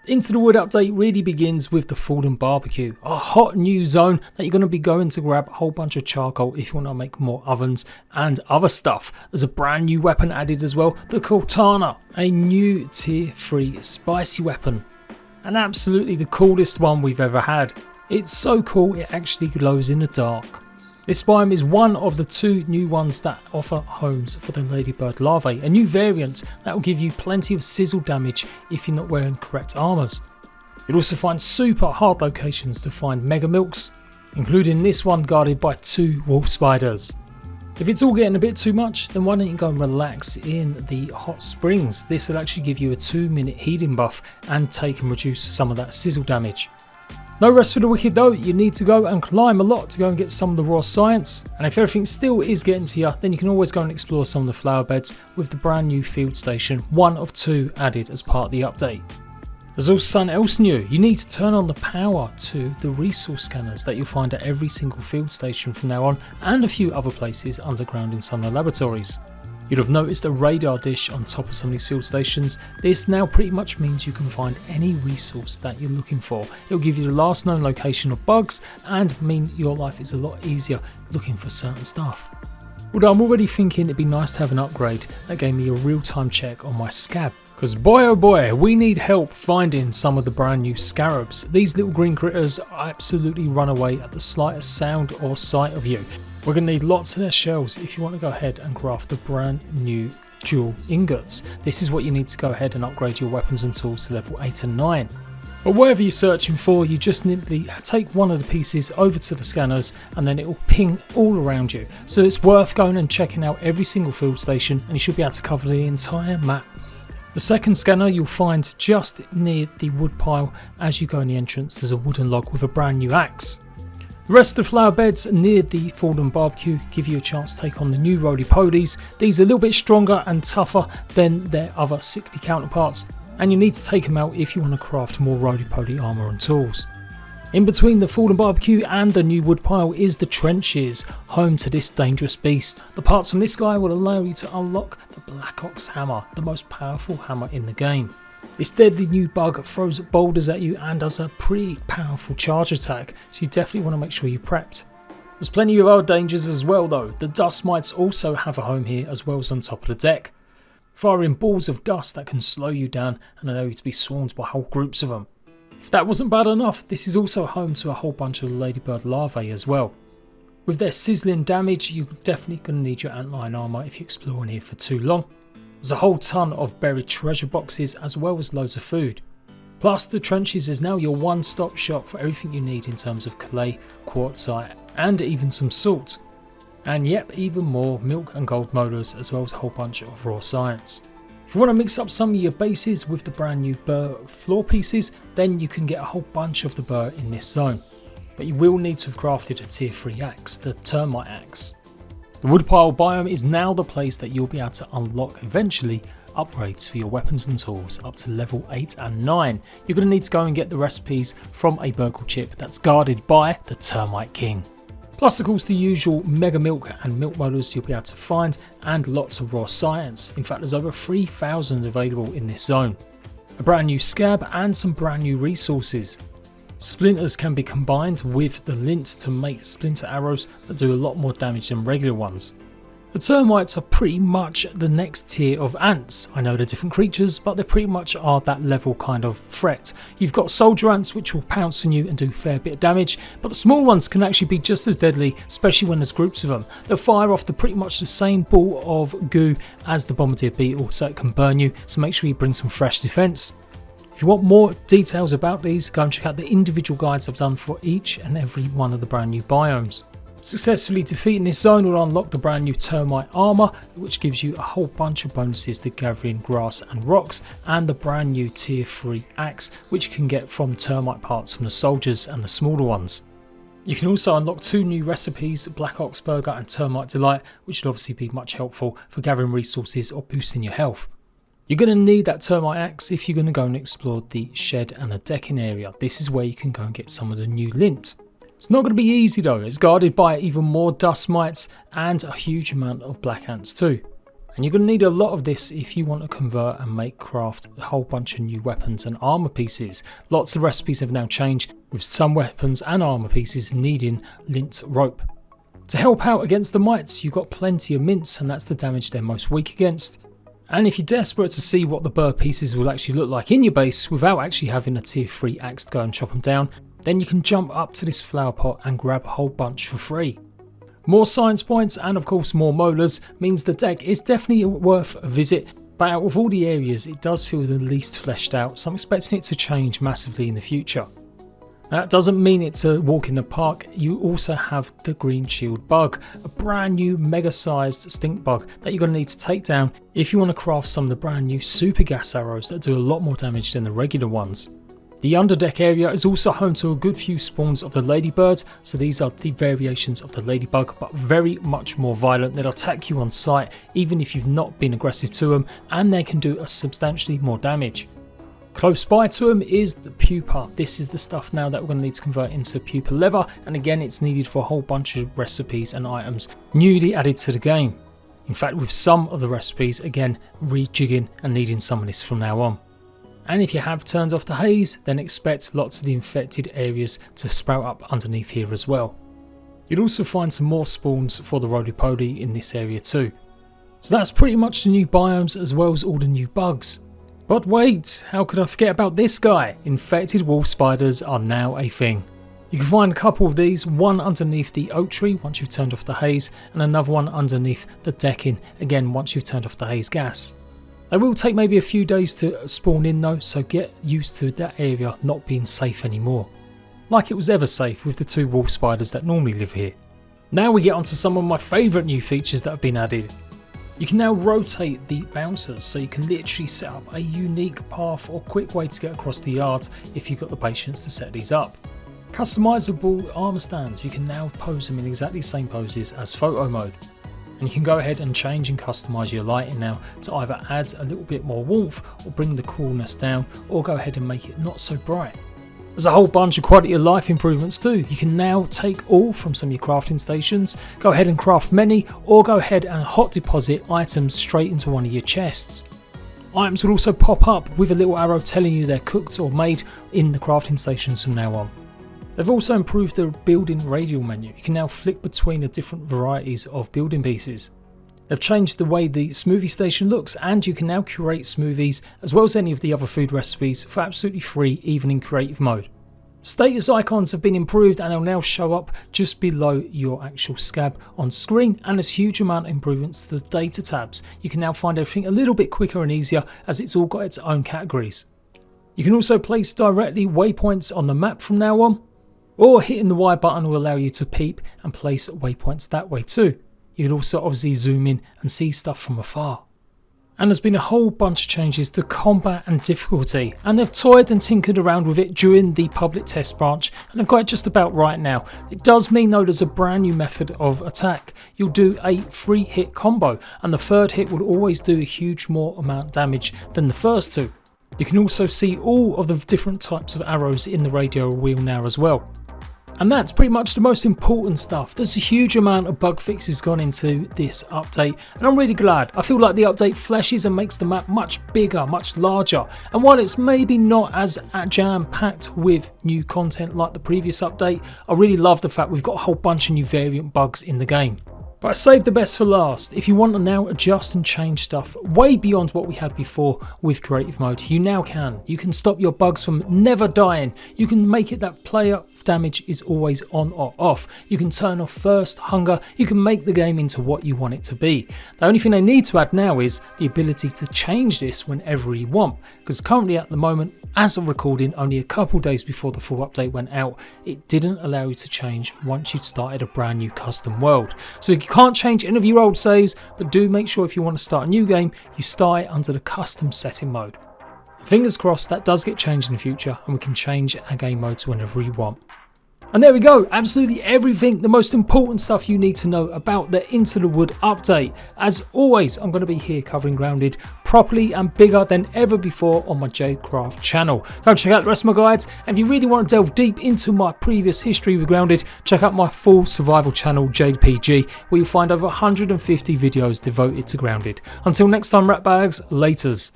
Into the Wood update really begins with the Fallen Barbecue, a hot new zone that you're going to be going to grab a whole bunch of charcoal if you want to make more ovens and other stuff. There's a brand new weapon added as well, the Cortana, a new tier 3 spicy weapon. And absolutely the coolest one we've ever had. It's so cool it actually glows in the dark. This biome is one of the 2 new ones that offer homes for the ladybird larvae, a new variant that will give you plenty of sizzle damage if you're not wearing correct armours. You'll also find super hard locations to find mega milks, including this one guarded by 2 wolf spiders. If it's all getting a bit too much, then why don't you go and relax in the hot springs. This will actually give you a 2-minute healing buff and take and reduce some of that sizzle damage. No rest for the wicked though, you need to go and climb a lot to go and get some of the raw science, and if everything still is getting to you, then you can always go and explore some of the flower beds with the brand new field station, 1 of 2 added as part of the update. There's also something else new. You need to turn on the power to the resource scanners that you'll find at every single field station from now on, and a few other places underground in some of the laboratories. You'll have noticed a radar dish on top of some of these field stations. This now pretty much means you can find any resource that you're looking for. It'll give you the last known location of bugs and mean your life is a lot easier looking for certain stuff. Although I'm already thinking it'd be nice to have an upgrade that gave me a real-time check on my scab. Because boy oh boy, we need help finding some of the brand new scarabs. These little green critters absolutely run away at the slightest sound or sight of you. We're going to need lots of their shells if you want to go ahead and craft the brand new dual ingots. This is what you need to go ahead and upgrade your weapons and tools to level 8 and 9. But whatever you're searching for, you just simply take one of the pieces over to the scanners and then it will ping all around you. So it's worth going and checking out every single field station and you should be able to cover the entire map. The second scanner you'll find just near the wood pile. As you go in the entrance, there's a wooden log with a brand new axe. The rest of the flower beds near the Fallen Barbecue give you a chance to take on the new Roly Polies. These are a little bit stronger and tougher than their other sickly counterparts, and you need to take them out if you want to craft more Roly Poly armour and tools. In between the Fallen Barbecue and the new woodpile is the Trenches, home to this dangerous beast. The parts from this guy will allow you to unlock the Black Ox Hammer, the most powerful hammer in the game. This deadly new bug throws boulders at you and does a pretty powerful charge attack, so you definitely want to make sure you're prepped. There's plenty of other dangers as well though. The dust mites also have a home here as well as on top of the deck, firing balls of dust that can slow you down and allow you to be swarmed by whole groups of them. If that wasn't bad enough, this is also home to a whole bunch of ladybird larvae as well. With their sizzling damage, you're definitely going to need your antlion armour if you explore in here for too long. There's a whole ton of buried treasure boxes as well as loads of food. Plaster Trenches is now your one-stop shop for everything you need in terms of clay, quartzite and even some salt. And yep, even more milk and gold molars as well as a whole bunch of raw science. If you want to mix up some of your bases with the brand new burr floor pieces, then you can get a whole bunch of the burr in this zone. But you will need to have crafted a tier 3 axe, the Termite Axe. The woodpile biome is now the place that you'll be able to unlock eventually upgrades for your weapons and tools up to level 8 and 9. You're going to need to go and get the recipes from a Burgle chip that's guarded by the Termite King. Plus of course the usual mega milk and milk molars you'll be able to find, and lots of raw science. In fact, there's over 3,000 available in this zone. A brand new scab and some brand new resources. Splinters can be combined with the lint to make splinter arrows that do a lot more damage than regular ones. The termites are pretty much the next tier of ants. I know they're different creatures, but they pretty much are that level kind of threat. You've got soldier ants which will pounce on you and do a fair bit of damage, but the small ones can actually be just as deadly, especially when there's groups of them. They'll fire off pretty much the same ball of goo as the bombardier beetle, so it can burn you, so make sure you bring some fresh defense. If you want more details about these, go and check out the individual guides I've done for each and every one of the brand new biomes. Successfully defeating this zone will unlock the brand new Termite Armor, which gives you a whole bunch of bonuses to gathering grass and rocks, and the brand new tier 3 axe, which you can get from termite parts from the soldiers and the smaller ones. You can also unlock 2 new recipes, Black Ox Burger and Termite Delight, which will obviously be much helpful for gathering resources or boosting your health. You're going to need that Termite Axe if you're going to go and explore the shed and the decking area. This is where you can go and get some of the new lint. It's not going to be easy though, it's guarded by even more dust mites and a huge amount of black ants too. And you're going to need a lot of this if you want to convert and craft a whole bunch of new weapons and armor pieces. Lots of recipes have now changed, with some weapons and armor pieces needing lint rope. To help out against the mites, you've got plenty of mints, and that's the damage they're most weak against. And if you're desperate to see what the burr pieces will actually look like in your base without actually having a tier 3 axe to go and chop them down, then you can jump up to this flower pot and grab a whole bunch for free. More science points and of course more molars means the deck is definitely worth a visit, but out of all the areas it does feel the least fleshed out, so I'm expecting it to change massively in the future. Now, that doesn't mean it's a walk in the park. You also have the green shield bug, a brand new mega sized stink bug that you're going to need to take down if you want to craft some of the brand new super gas arrows that do a lot more damage than the regular ones. The underdeck area is also home to a good few spawns of the ladybirds, so these are the variations of the ladybug, but very much more violent. They'll attack you on sight even if you've not been aggressive to them, and they can do substantially more damage. Close by to them is the pupa. This is the stuff now that we're going to need to convert into pupa leather, and again it's needed for a whole bunch of recipes and items newly added to the game. In fact, with some of the recipes again rejigging and needing some of this from now on. And if you have turned off the haze, then expect lots of the infected areas to sprout up underneath here as well. You'll also find some more spawns for the Roly Poly in this area too. So that's pretty much the new biomes as well as all the new bugs. But wait, how could I forget about this guy? Infected wolf spiders are now a thing. You can find a couple of these, one underneath the oak tree once you've turned off the haze, and another one underneath the decking, again once you've turned off the haze gas. They will take maybe a few days to spawn in though, so get used to that area not being safe anymore. Like it was ever safe with the 2 wolf spiders that normally live here. Now we get onto some of my favourite new features that have been added. You can now rotate the bouncers, so you can literally set up a unique path or quick way to get across the yard if you've got the patience to set these up. Customizable armor stands, you can now pose them in exactly the same poses as photo mode. And you can go ahead and change and customize your lighting now to either add a little bit more warmth or bring the coolness down, or go ahead and make it not so bright. There's a whole bunch of quality of life improvements too. You can now take all from some of your crafting stations, go ahead and craft many, or go ahead and hot deposit items straight into one of your chests. Items will also pop up with a little arrow telling you they're cooked or made in the crafting stations from now on. They've also improved the building radial menu. You can now flick between the different varieties of building pieces. They've changed the way the smoothie station looks, and you can now curate smoothies as well as any of the other food recipes for absolutely free, even in creative mode. Status icons have been improved and they'll now show up just below your actual scab on screen, and there's a huge amount of improvements to the data tabs. You can now find everything a little bit quicker and easier as it's all got its own categories. You can also place directly waypoints on the map from now on, or hitting the Y button will allow you to peep and place waypoints that way too. You can also obviously zoom in and see stuff from afar. And there's been a whole bunch of changes to combat and difficulty, and they've toyed and tinkered around with it during the public test branch, and they've got it just about right now. It does mean though there's a brand new method of attack. You'll do a 3-hit combo, and the 3rd hit will always do a huge more amount of damage than the first 2. You can also see all of the different types of arrows in the radio wheel now as well. And that's pretty much the most important stuff. There's a huge amount of bug fixes gone into this update, and I'm really glad. I feel like the update fleshes and makes the map much bigger, much larger, and while it's maybe not as jam-packed with new content like the previous update, I really love the fact we've got a whole bunch of new variant bugs in the game. But I saved the best for last. If you want to now adjust and change stuff way beyond what we had before with creative mode, you now can. You can stop your bugs from never dying. You can make it that player damage is always on or off. You can turn off thirst, hunger. You can make the game into what you want it to be. The only thing they need to add now is the ability to change this whenever you want, because currently at the moment, as of recording only a couple days before the full update went out, it didn't allow you to change once you'd started a brand new custom world. So you can't change any of your old saves, but do make sure if you want to start a new game, you start it under the custom setting mode. Fingers crossed that does get changed in the future and we can change our game modes whenever we want. And there we go, absolutely everything, the most important stuff you need to know about the Into the Wood update. As always, I'm going to be here covering Grounded properly and bigger than ever before on my JadeCraft channel. Go check out the rest of my guides, and if you really want to delve deep into my previous history with Grounded, check out my full survival channel JadePG, where you'll find over 150 videos devoted to Grounded. Until next time, rat bags, laters.